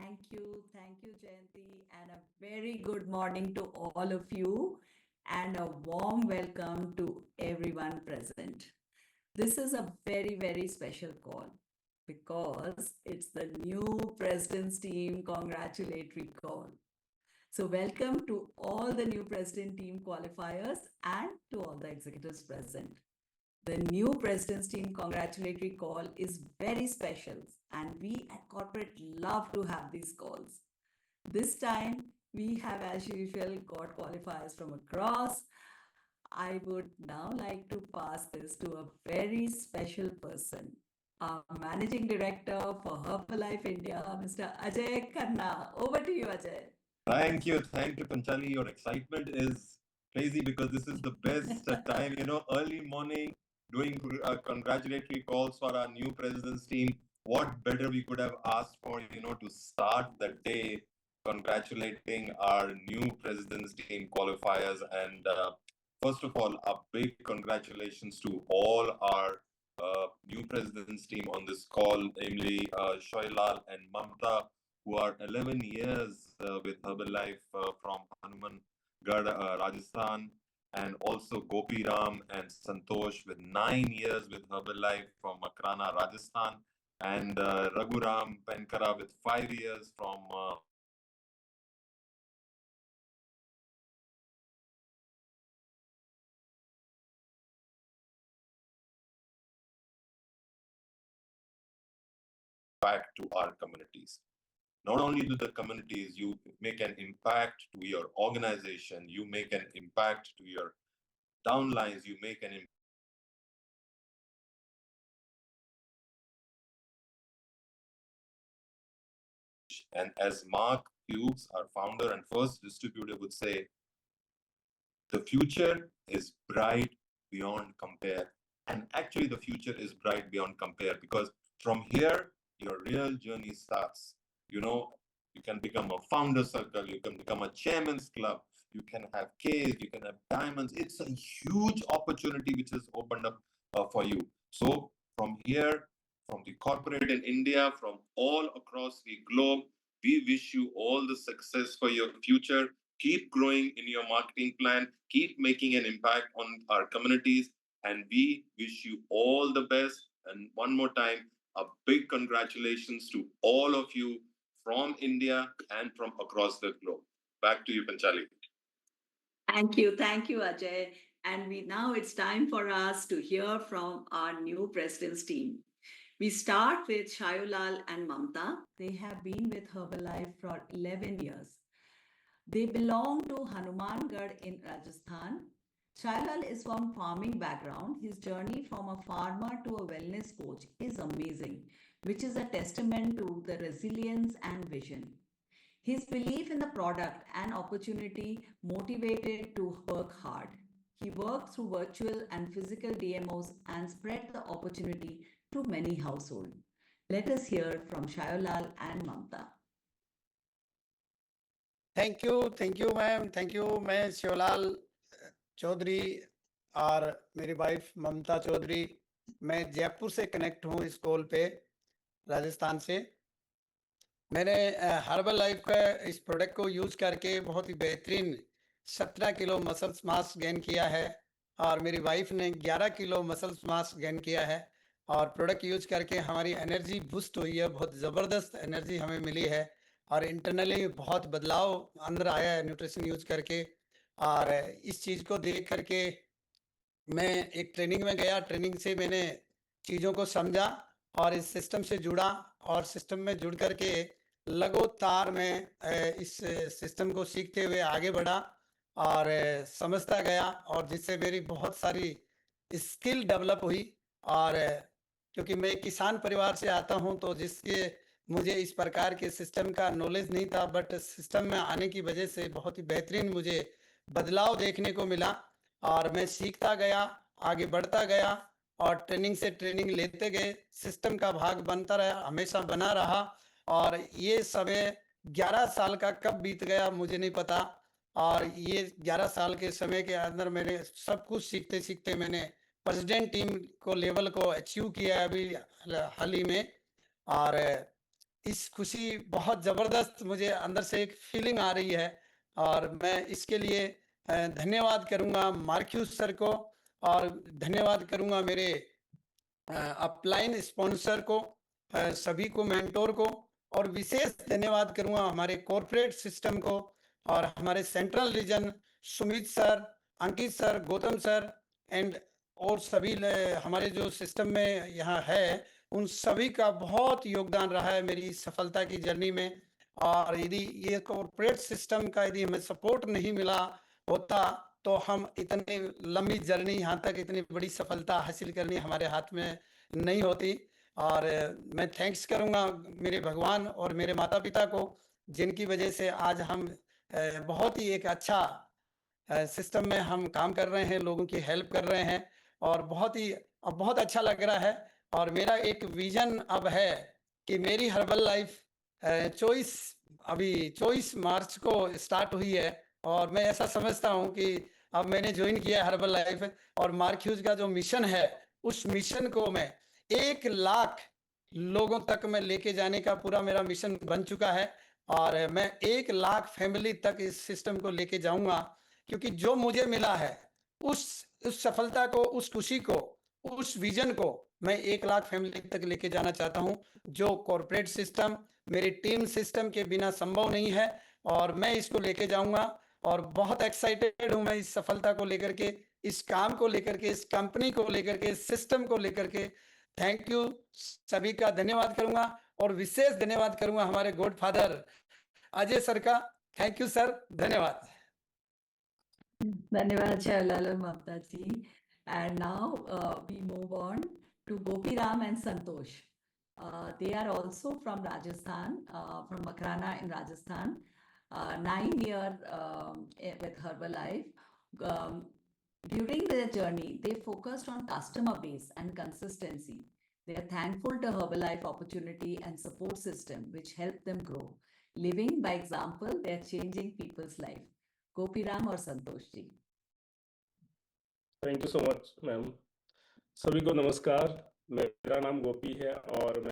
Thank you, Jayanti, and a very good morning to all of you, and a warm welcome to everyone present. This is a very, very special call because it's the new President's Team congratulatory call. So, welcome to all the new President Team qualifiers and to all the executives present. The new President's Team congratulatory call is very special, and we at Corporate love to have these calls. This time, we have, as usual, got qualifiers from across. I would now like to pass this to a very special person, our Managing Director for Herbalife India, Mr. Ajay Khanna. Over to you, Ajay. Thank you, Panchali. Your excitement is crazy because this is the best time, early morning doing congratulatory calls for our new president's team. What better we could have asked for, to start the day congratulating our new president's team qualifiers. And first of all, a big congratulations to all our new president's team on this call, namely Shoilal and Mamta, who are 11 years with Herbalife from Hanumangarh, Rajasthan, and also Gopi Ram and Santosh with 9 years with Herbalife from Makrana, Rajasthan, and Raghuram Penkara with 5 years from back to our communities. Not only to the communities, you make an impact to your organization, you make an impact to your downlines, you make an impact. And as Mark Hughes, our founder and first distributor, would say, the future is bright beyond compare. And actually, the future is bright beyond compare because from here, your real journey starts. You can become a founder circle, you can become a chairman's club, you can have Ks, you can have diamonds. It's a huge opportunity which is opened up for you. So, from here, from the corporate in India, from all across the globe, we wish you all the success for your future. Keep growing in your marketing plan, keep making an impact on our communities, and we wish you all the best. And one more time, a big congratulations to all of you from India and from across the globe. Back to you, Panchali. Thank you, Ajay. And now it's time for us to hear from our new President's Team. We start with Shayulal and Mamta. They have been with Herbalife for 11 years. They belong to Hanumangarh in Rajasthan. Shailal is from farming background. His journey from a farmer to a wellness coach is amazing, which is a testament to the resilience and vision. His belief in the product and opportunity motivated to work hard. He worked through virtual and physical DMOs and spread the opportunity to many households. Let us hear from Shayolal and Mamta. Thank you ma'am, thank you. मैं शिवलाल चौधरी और मेरी wife ममता चौधरी, मैं जयपुर से connect हूँ इस call पे, राजस्थान से। मैंने हर्बल लाइफ का इस प्रोडक्ट को यूज़ करके बहुत ही बेहतरीन 17 किलो मसल्स मास गेन किया है और मेरी वाइफ ने 11 किलो मसल्स मास गेन किया है। और प्रोडक्ट यूज़ करके हमारी एनर्जी बूस्ट हुई है, बहुत ज़बरदस्त एनर्जी हमें मिली है और इंटरनली बहुत बदलाव अंदर आया है न्यूट्रिशन यूज़ करके। और इस चीज़ को देख करके मैं एक ट्रेनिंग में गया, ट्रेनिंग से मैंने चीज़ों को समझा और इस सिस्टम से जुड़ा और सिस्टम में जुड़ करके लगातार मैं इस सिस्टम को सीखते हुए आगे बढ़ा और समझता गया और जिससे मेरी बहुत सारी स्किल डेवलप हुई। और क्योंकि मैं किसान परिवार से आता हूं तो जिसके मुझे इस प्रकार के सिस्टम का नॉलेज नहीं था, बट सिस्टम में आने की वजह से बहुत ही बेहतरीन मुझे बदलाव देखने को मिला और मैं सीखता गया, आगे बढ़ता गया और ट्रेनिंग से ट्रेनिंग लेते गए, सिस्टम का भाग बनता रहा, हमेशा बना रहा। और ये समय 11 साल का कब बीत गया मुझे नहीं पता। और ये 11 साल के समय के अंदर मैंने सब कुछ सीखते सीखते मैंने प्रेसिडेंट टीम को लेवल को अचीव किया है अभी हाल ही में। और इस खुशी बहुत ज़बरदस्त मुझे अंदर से एक फीलिंग आ रही है और मैं इसके लिए धन्यवाद करूँगा मार्क्यूस सर को और धन्यवाद करूँगा मेरे अपलाइन स्पॉन्सर को, सभी को मेंटोर को और विशेष धन्यवाद करूँगा हमारे कॉर्पोरेट सिस्टम को और हमारे central region Sumit sir, Ankit sir, Gautam sir and और सभी हमारे जो सिस्टम में यहाँ है, उन सभी का बहुत योगदान रहा है मेरी सफलता की जर्नी में। और यदि ये कॉर्पोरेट सिस्टम का यदि हमें सपोर्ट नहीं मिला होता तो हम इतनी लंबी जर्नी यहाँ तक इतनी बड़ी सफलता हासिल करनी हमारे हाथ में नहीं होती। और मैं थैंक्स करूँगा मेरे भगवान और मेरे माता पिता को, जिनकी वजह से आज हम बहुत ही एक अच्छा सिस्टम में हम काम कर रहे हैं, लोगों की हेल्प कर रहे हैं और बहुत अच्छा लग रहा है। और मेरा एक विजन अब है कि मेरी हर्बल लाइफ 24 मार्च को स्टार्ट हुई है और मैं ऐसा समझता हूँ कि अब मैंने ज्वाइन किया हर्बल लाइफ और मार्क ह्यूज का जो मिशन है, उस मिशन को मैं 1 लाख लोगों तक मैं लेके जाने का पूरा मेरा मिशन बन चुका है और मैं 1 लाख फैमिली तक इस सिस्टम को लेके जाऊंगा, क्योंकि जो मुझे मिला है उस सफलता को, उस खुशी को, उस विजन को मैं 1 लाख फैमिली तक लेके जाना चाहता हूं, जो कॉर्पोरेट सिस्टम मेरी टीम सिस्टम के बिना संभव नहीं है। और मैं इसको लेके जाऊंगा और बहुत एक्साइटेड हूं मैं इस सफलता को लेकर के, इस काम को लेकर के, इस कंपनी को लेकर के, इस सिस्टम को लेकर के। थैंक यू, सभी का धन्यवाद करूंगा और विशेष धन्यवाद करूंगा हमारे गॉडफादर अजय सर का। थैंक यू सर, धन्यवाद। Dhanyawad Shailal and Mamta ji. And now we move on to Gopi Ram and Santosh. They are also from Rajasthan, from Makrana in Rajasthan. 9 years with Herbalife. During their journey, they focused on customer base and consistency. They are thankful to Herbalife opportunity and support system, which helped them grow. Living by example, they are changing people's life. Gopi Ram और Santosh ji. Thank you so much ma'am. सभी को नमस्कार, मेरा नाम गोपी है और